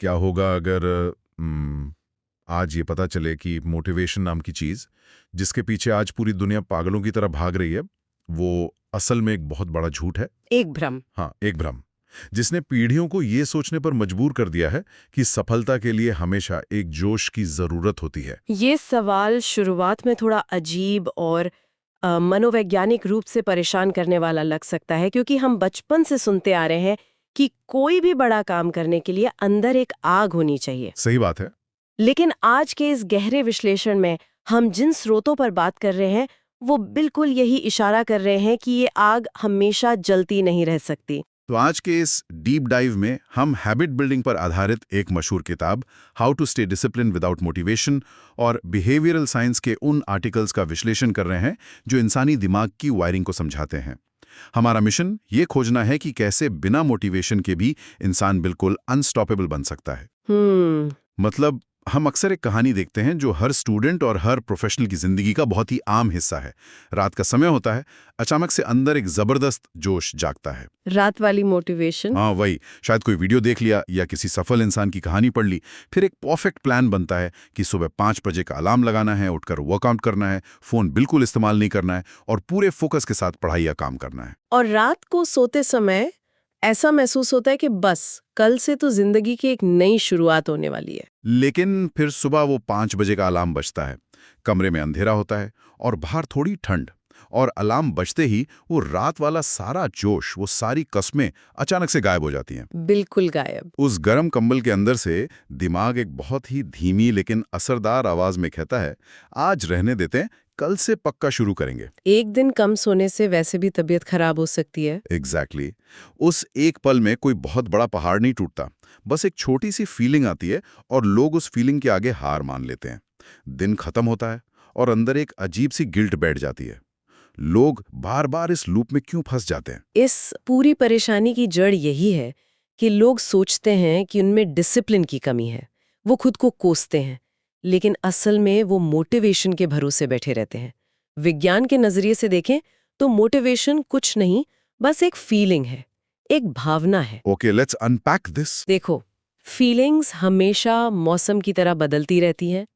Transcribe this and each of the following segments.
क्या होगा अगर आज ये पता चले कि मोटिवेशन नाम की चीज़, जिसके पीछे आज पूरी दुनिया पागलों की तरह भाग रही है, वो असल में एक बहुत बड़ा झूठ है? एक भ्रम। हाँ, एक भ्रम, जिसने पीढ़ियों को ये सोचने पर मजबूर कर दिया है कि सफलता के लिए हमेशा एक जोश की ज़रूरत होती है। ये सवाल शुरुआत में थोड़ा अजीब और मनोवैज्ञानिक रूप से परेशान करने वाला लग सकता है, क्योंकि हम बचपन से सुनते आ रहे हैं कि कोई भी बड़ा काम करने के लिए अंदर एक आग होनी चाहिए। सही बात है। लेकिन आज के इस गहरे विश्लेषण में हम जिन स्रोतों पर बात कर रहे हैं, वो बिल्कुल यही इशारा कर रहे हैं कि ये आग हमेशा जलती नहीं रह सकती। तो आज के इस डीप डाइव में हम हैबिट बिल्डिंग पर आधारित एक मशहूर किताब how to stay discipline without motivation और बिहेवियरल साइंस के उन आर्टिकल्स का विश्लेषण कर रहे हैं जो इंसानी दिमाग की वायरिंग को समझाते हैं। हमारा मिशन ये खोजना है कि कैसे बिना मोटिवेशन के भी इंसान बिल्कुल अनस्टॉपेबल बन सकता है। हम्म। मतलब हम अक्सर एक कहानी देखते हैं जो हर स्टूडेंट और हर प्रोफेशनल की जिंदगी का बहुत ही आम हिस्सा है। रात का समय होता है, अचानक से अंदर एक जबरदस्त जोश जागता है। रात वाली मोटिवेशन। हाँ वही, शायद कोई वीडियो देख लिया या किसी सफल इंसान की कहानी पढ़ ली, फिर एक परफेक्ट प्लान बनता है कि सुबह 5 बजे का अलार्म लगाना है, उठकर वर्कआउट करना है, फोन बिल्कुल इस्तेमाल नहीं करना है और पूरे फोकस के साथ पढ़ाई या काम करना है। और रात को सोते समय ऐसा महसूस होता है कि बस कल से तो जिंदगी की एक नई शुरुआत होने वाली है। लेकिन फिर सुबह वो 5 बजे का अलार्म बजता है, कमरे में अंधेरा होता है और बाहर थोड़ी ठंड, और अलार्म बजते ही वो रात वाला सारा जोश, वो सारी कस्में अचानक से गायब हो जाती हैं। बिल्कुल गायब। उस गर्म कंबल के अंदर से दिमाग एक बहुत ही धीमी लेकिन असरदार आवाज में कहता है, आज रहने देते हैं, कल से पक्का शुरू करेंगे। एक दिन कम सोने से वैसे भी तबीयत खराब हो सकती है। एग्जैक्टली उस एक पल में कोई बहुत बड़ा पहाड़ नहीं टूटता, बस एक छोटी सी फीलिंग आती है और लोग उस फीलिंग के आगे हार मान लेते हैं। दिन खत्म होता है और अंदर एक अजीब सी गिल्ट बैठ जाती है। लोग बार बार इस लूप में क्यों फंस जाते हैं? इस पूरी परेशानी की जड़ यही है कि लोग सोचते हैं कि उनमें डिसिप्लिन की कमी है। वो खुद को कोसते हैं, लेकिन असल में वो मोटिवेशन के भरोसे बैठे रहते हैं। विज्ञान के नजरिए से देखें तो मोटिवेशन कुछ नहीं, बस एक फीलिंग है, एक भावना है। Okay, let's unpack this. देखो, फीलिंग्स हमेशा मौसम की तरह बदलती रहती हैं।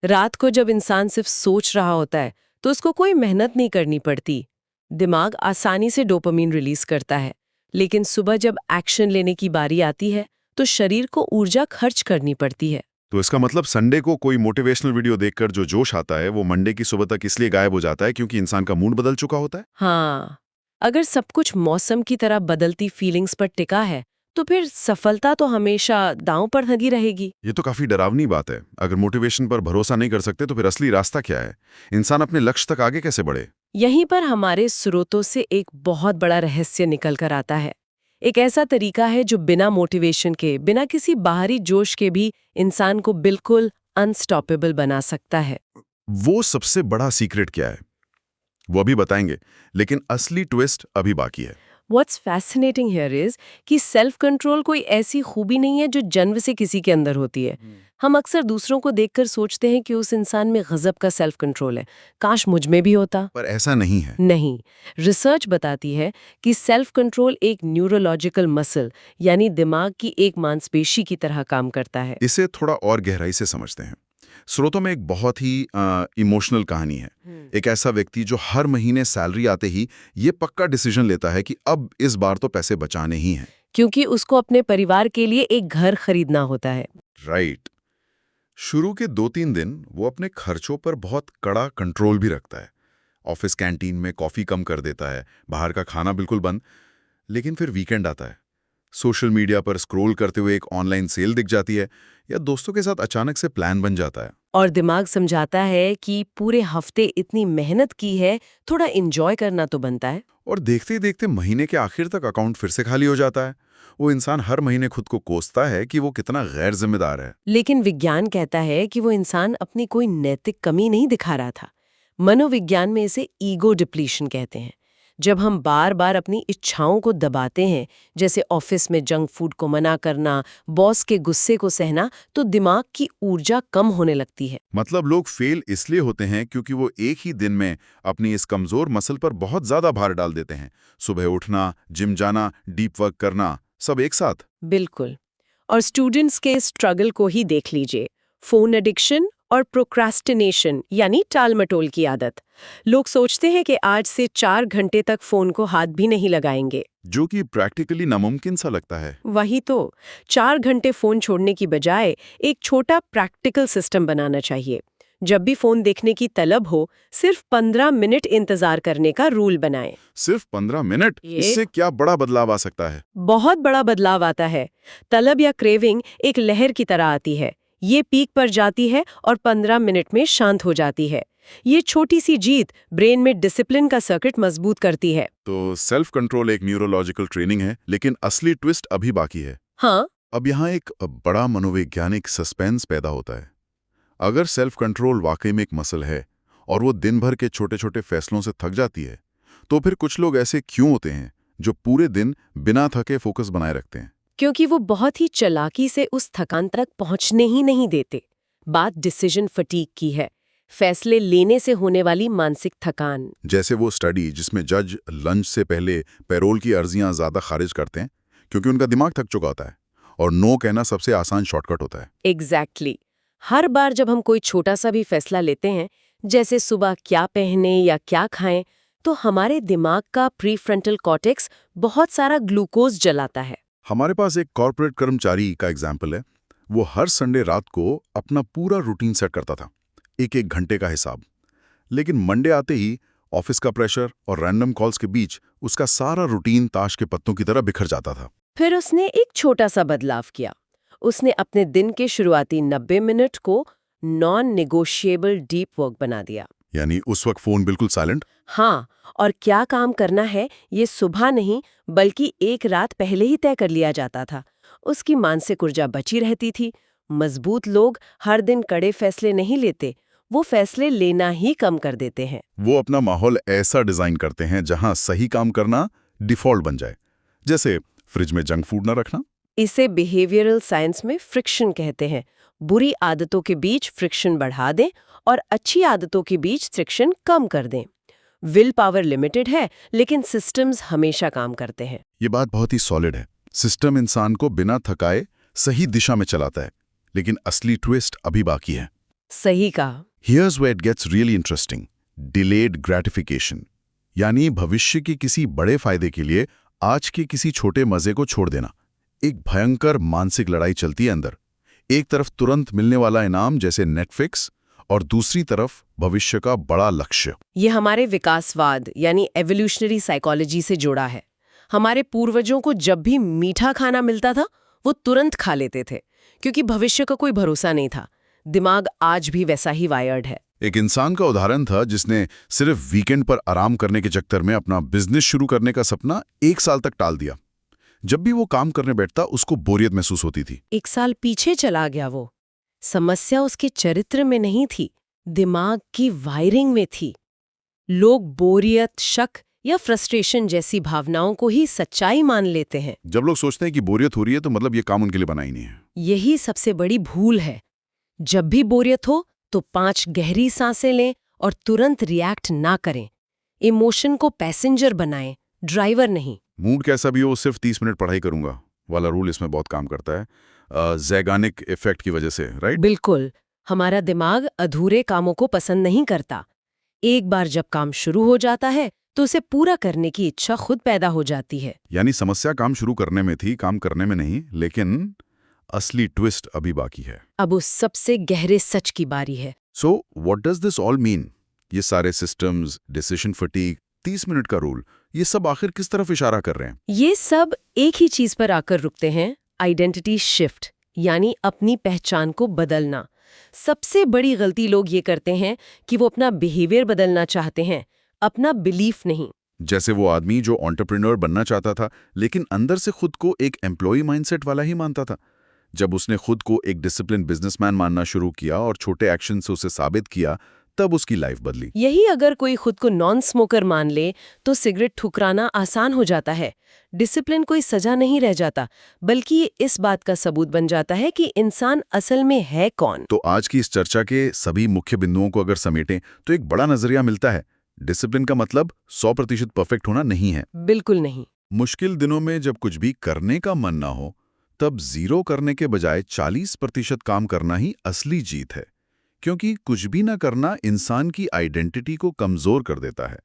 रात को जब इंसान सिर्फ सोच रहा होता है तो उसको कोई मेहनत नहीं करनी पड़ती। दिमाग आसानी से डोपामीन रिलीज करता है। लेकिन सुबह जब एक्शन लेने की बारी आती है तो शरीर को ऊर्जा खर्च करनी पड़ती है। तो इसका मतलब संडे को कोई मोटिवेशनल वीडियो देखकर जो जोश आता है वो मंडे की सुबह तक इसलिए गायब हो जाता है क्योंकि इंसान का मूड बदल चुका होता है। हाँ, अगर सब कुछ मौसम की तरह बदलती फीलिंग्स पर टिका है तो फिर सफलता तो हमेशा दांव पर लगी रहेगी। ये तो काफी डरावनी बात है। अगर मोटिवेशन पर भरोसा नहीं कर सकते तो फिर असली रास्ता क्या है? इंसान अपने लक्ष्य तक आगे कैसे बढ़े? यहीं पर हमारे स्रोतों से एक बहुत बड़ा रहस्य निकल कर आता है। एक ऐसा तरीका है जो बिना मोटिवेशन के, बिना किसी बाहरी जोश के भी इंसान को बिल्कुल अनस्टॉपेबल बना सकता है। वो सबसे बड़ा सीक्रेट क्या है? वो अभी बताएंगे, लेकिन असली ट्विस्ट अभी बाकी है। व्हाट्स फैसिनेटिंग हियर इज कि सेल्फ कंट्रोल कोई ऐसी खूबी नहीं है जो जन्म से किसी के अंदर होती है। हम अक्सर दूसरों को देखकर सोचते हैं कि उस इंसान में गजब का सेल्फ कंट्रोल है, काश मुझ में भी होता। पर ऐसा नहीं है। नहीं, रिसर्च बताती है कि सेल्फ कंट्रोल एक न्यूरोलॉजिकल मसल, यानी दिमाग की एक मांसपेशी की तरह काम करता है। इसे थोड़ा और गहराई से समझते हैं। स्रोतों में एक बहुत ही इमोशनल कहानी है। एक ऐसा व्यक्ति जो हर महीने सैलरी आते ही ये पक्का डिसीजन लेता है कि अब इस बार तो पैसे बचाने ही हैं। क्योंकि उसको अपने परिवार के लिए एक घर खरीदना होता है। राइट। शुरू के 2-3 दिन वो अपने खर्चों पर बहुत कड़ा कंट्रोल भी रखता है। ऑफिस कैंटीन में कॉफी कम कर देता है, बाहर का खाना बिल्कुल बंद। लेकिन फिर वीकेंड आता है, सोशल मीडिया पर स्क्रॉल करते हुए एक ऑनलाइन सेल दिख जाती है या दोस्तों के साथ अचानक से प्लान बन जाता है। और दिमाग समझाता है कि पूरे हफ्ते इतनी मेहनत की है, थोड़ा एंजॉय करना तो बनता है। और देखते ही देखते महीने के आखिर तक अकाउंट फिर से खाली हो जाता है। वो इंसान हर महीने खुद को कोसता है कि वो कितना गैर जिम्मेदार है। लेकिन विज्ञान कहता है कि वो इंसान अपनी कोई नैतिक कमी नहीं दिखा रहा था। मनोविज्ञान में इसे ईगो डिप्लीशन कहते हैं। जब हम बार बार अपनी इच्छाओं को दबाते हैं, जैसे ऑफिस में जंक फूड को मना करना, बॉस के गुस्से को सहना, तो दिमाग की ऊर्जा कम होने लगती है। मतलब लोग फेल इसलिए होते हैं क्योंकि वो एक ही दिन में अपनी इस कमजोर मसल पर बहुत ज्यादा भार डाल देते हैं। सुबह उठना, जिम जाना, डीप वर्क करना, सब एक साथ। बिल्कुल। और स्टूडेंट्स के स्ट्रगल को ही देख लीजिए, फोन एडिक्शन और प्रोक्रास्टिनेशन यानी टाल-मटोल की आदत। लोग सोचते हैं कि आज से 4 घंटे तक फोन को हाथ भी नहीं लगाएंगे, जो कि प्रैक्टिकली नामुमकिन सा लगता है। वही तो 4 घंटे फोन छोड़ने की बजाय एक छोटा प्रैक्टिकल सिस्टम बनाना चाहिए। जब भी फोन देखने की तलब हो, सिर्फ 15 मिनट इंतजार करने का रूल बनाएं। सिर्फ 15 मिनट? ये इससे क्या बड़ा बदलाव आ सकता है? बहुत बड़ा बदलाव आता है। तलब या क्रेविंग एक लहर की तरह आती है। ये पीक पर जाती है और 15 मिनट में शांत हो जाती है। ये छोटी सी जीत ब्रेन में डिसिप्लिन का सर्किट मजबूत करती है। तो सेल्फ कंट्रोल एक न्यूरोलॉजिकल ट्रेनिंग है, लेकिन असली ट्विस्ट अभी बाकी है। हाँ, अब यहाँ एक बड़ा मनोवैज्ञानिक सस्पेंस पैदा होता है। अगर सेल्फ कंट्रोल वाकई में एक मसल है और वो दिन भर के छोटे छोटे फैसलों से थक जाती है, तो फिर कुछ लोग ऐसे क्यों होते हैं जो पूरे दिन बिना थके फोकस बनाए रखते हैं? क्योंकि वो बहुत ही चालाकी से उस थकान तक पहुंचने ही नहीं देते। बात डिसीजन फटीग की है, फैसले लेने से होने वाली मानसिक थकान। जैसे वो स्टडी जिसमें जज लंच से पहले पैरोल की अर्जियां ज्यादा खारिज करते हैं क्योंकि उनका दिमाग थक चुका होता है, और नो कहना सबसे आसान शॉर्टकट होता है। एग्जैक्टली। हर बार जब हम कोई छोटा सा भी फैसला लेते हैं, जैसे सुबह क्या पहने या क्या खाएं, तो हमारे दिमाग का प्रीफ्रंटल कॉर्टेक्स बहुत सारा ग्लूकोज जलाता है। हमारे पास एक कॉर्पोरेट कर्मचारी का एग्जाम्पल है। वो हर संडे रात को अपना पूरा रूटीन सेट करता था, एक एक घंटे का हिसाब। लेकिन मंडे आते ही ऑफिस का प्रेशर और रैंडम कॉल्स के बीच उसका सारा रूटीन ताश के पत्तों की तरह बिखर जाता था। फिर उसने एक छोटा सा बदलाव किया। उसने अपने दिन के शुरुआती 90 मिनट को नॉन नेगोशिएबल डीप वर्क बना दिया। यानी उस वक्त फोन बिल्कुल साइलेंट। हाँ, और क्या काम करना है ये सुबह नहीं बल्कि एक रात पहले ही तय कर लिया जाता था। उसकी मानसिक ऊर्जा बची रहती थी। मजबूत लोग हर दिन कड़े फैसले नहीं लेते, वो फैसले लेना ही कम कर देते हैं। वो अपना माहौल ऐसा डिजाइन करते हैं जहां सही काम करना डिफॉल्ट बन जाए, जैसे फ्रिज में जंक फूड न रखना। इसे बिहेवियरल साइंस में फ्रिक्शन कहते हैं। बुरी आदतों के बीच फ्रिक्शन बढ़ा दें और अच्छी आदतों के बीच फ्रिक्शन कम कर दें। विल पावर लिमिटेड है, लेकिन सिस्टम्स हमेशा काम करते हैं। ये बात बहुत ही सॉलिड है। सिस्टम इंसान को बिना थकाए सही दिशा में चलाता है, लेकिन असली ट्विस्ट अभी बाकी है। सही कहा। Here's where it gets really interesting. Delayed gratification, यानी भविष्य के किसी बड़े फायदे के लिए आज के किसी छोटे मजे को छोड़ देना। एक भयंकर मानसिक लड़ाई चलती है अंदर। एक तरफ तुरंत मिलने वाला इनाम जैसे नेटफ्लिक्स, और दूसरी तरफ भविष्य का बड़ा लक्ष्य। ये हमारे विकासवाद यानी एवोल्यूशनरी साइकोलॉजी से जुड़ा है। हमारे पूर्वजों को जब भी मीठा खाना मिलता था, वो तुरंत खा लेते थे, क्योंकि भविष्य का कोई भरोसा नहीं था। दिमाग आज भी वैसा ही वायर्ड है। एक इंसान का उदाहरण था जिसने सिर्फ वीकेंड पर आराम करने के चक्कर में अपना बिजनेस शुरू करने का सपना 1 साल तक टाल दिया। जब भी वो काम करने बैठता उसको बोरियत महसूस होती थी। 1 साल पीछे चला गया वो। समस्या उसके चरित्र में नहीं थी, दिमाग की वायरिंग में थी। लोग बोरियत, शक या फ्रस्ट्रेशन जैसी भावनाओं को ही सच्चाई मान लेते हैं। जब लोग सोचते हैं कि बोरियत हो रही है तो मतलब ये काम उनके लिए बना ही नहीं है। यही सबसे बड़ी भूल है। जब भी बोरियत हो तो 5 गहरी सांसें लें और तुरंत रिएक्ट ना करें। इमोशन को पैसेंजर बनाएं, ड्राइवर नहीं। मूड कैसा भी हो, सिर्फ 30 मिनट पढ़ाई करूंगा वाला रूल इसमें बहुत काम करता है। ज़ैगानिक इफेक्ट की वजह से, राइट? बिल्कुल। हमारा दिमाग अधूरे कामों को पसंद नहीं करता। एक बार जब काम शुरू हो जाता है तो उसे पूरा करने की इच्छा खुद पैदा हो जाती है। यानी समस्या काम शुरू करने में थी, काम करने में नहीं। लेकिन असली ट्विस्ट अभी बाकी है। अब उस सबसे गहरे सच की बारी है। So what does this all mean? ये सारे सिस्टम्स, डिसीजन फटीग, 30 मिनट का रूल, ये सब आखिर किस तरफ इशारा कर रहे हैं? ये सब एक ही चीज पर आकर रुकते हैं, आइडेंटिटी शिफ्ट, यानी अपनी पहचान को बदलना। सबसे बड़ी गलती लोग ये करते हैं कि वो अपना बिहेवियर बदलना चाहते हैं, अपना बिलीफ नहीं। जैसे वो आदमी जो एंटरप्रेन्योर बनना चाहता था लेकिन अंदर से खुद को एक एम्प्लॉय माइंडसेट वाला ही मानता था। जब उसने खुद को एक डिसिप्लिन बिजनेसमैन मानना शुरू किया और छोटे एक्शन से उसे साबित किया, तब उसकी लाइफ बदली। यही अगर कोई खुद को नॉन स्मोकर मान ले तो सिगरेट ठुकराना आसान हो जाता है। डिसिप्लिन कोई सजा नहीं रह जाता, बल्कि ये इस बात का सबूत बन जाता है कि इंसान असल में है कौन। तो आज की इस चर्चा के सभी मुख्य बिंदुओं को अगर समेटें तो एक बड़ा नजरिया मिलता है। डिसिप्लिन का मतलब 100% परफेक्ट होना नहीं है। बिल्कुल नहीं। मुश्किल दिनों में जब कुछ भी करने का मन ना हो तब जीरो करने के बजाय 40% काम करना ही असली जीत है, क्योंकि कुछ भी ना करना इंसान की आइडेंटिटी को कमजोर कर देता है।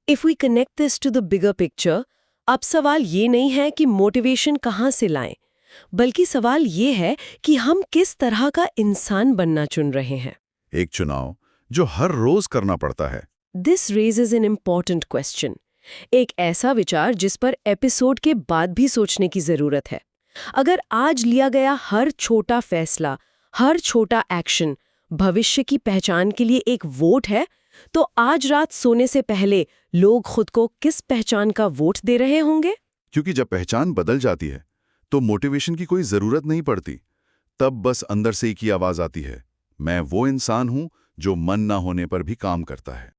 If we connect this to the bigger picture, अब सवाल ये नहीं है कि मोटिवेशन कहाँ से लाएं, बल्कि सवाल ये है कि हम किस तरह का इंसान बनना चुन रहे हैं। एक चुनाव जो हर रोज करना पड़ता है। This raises an important question, एक ऐसा विचार जिस पर एपिसोड के बाद भी सोचने की जरूरत है। अगर आज लिया गया हर छोटा फैसला, हर छोटा एक्शन भविष्य की पहचान के लिए एक वोट है, तो आज रात सोने से पहले लोग खुद को किस पहचान का वोट दे रहे होंगे? क्योंकि जब पहचान बदल जाती है तो मोटिवेशन की कोई जरूरत नहीं पड़ती। तब बस अंदर से एक ही आवाज आती है, मैं वो इंसान हूं जो मन ना होने पर भी काम करता है।